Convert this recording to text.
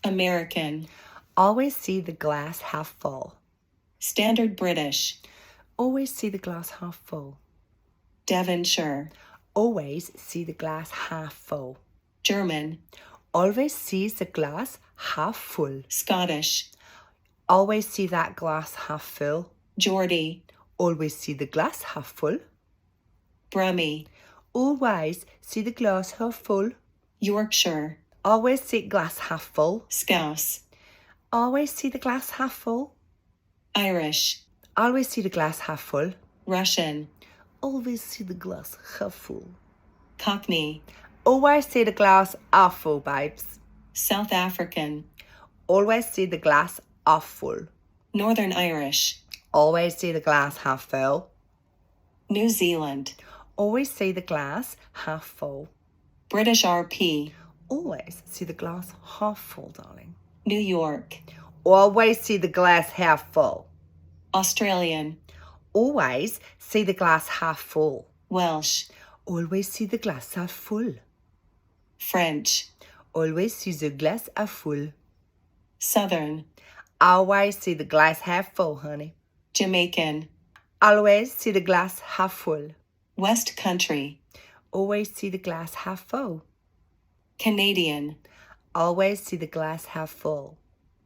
American. Always see the glass half full. Standard British. Always see the glass half full. Devonshire. Always see the glass half full. German. Always see the glass half full. Scottish. Always see that glass half full. Geordie. Always see the glass half full. Brummie. Always see the glass half full. Yorkshire. Always see glass half full. Scouse. Always see the glass half full. Irish. Always see the glass half full. Russian. Always see the glass half full. Cockney. Always see the glass half full, babes. South African. Always see the glass half full. Northern Irish. Always see the glass half full. New Zealand. Always see the glass half full. British RP. Always see the glass half full, darling. New York. Always see the glass half full. Australian. Always see the glass half full. Welsh. Always see the glass half full. French. Always see the glass half full. Southern. Always see the glass half full, honey. Jamaican. Always see the glass half full. West Country. Always see the glass half full. Canadian. Always see the glass half full.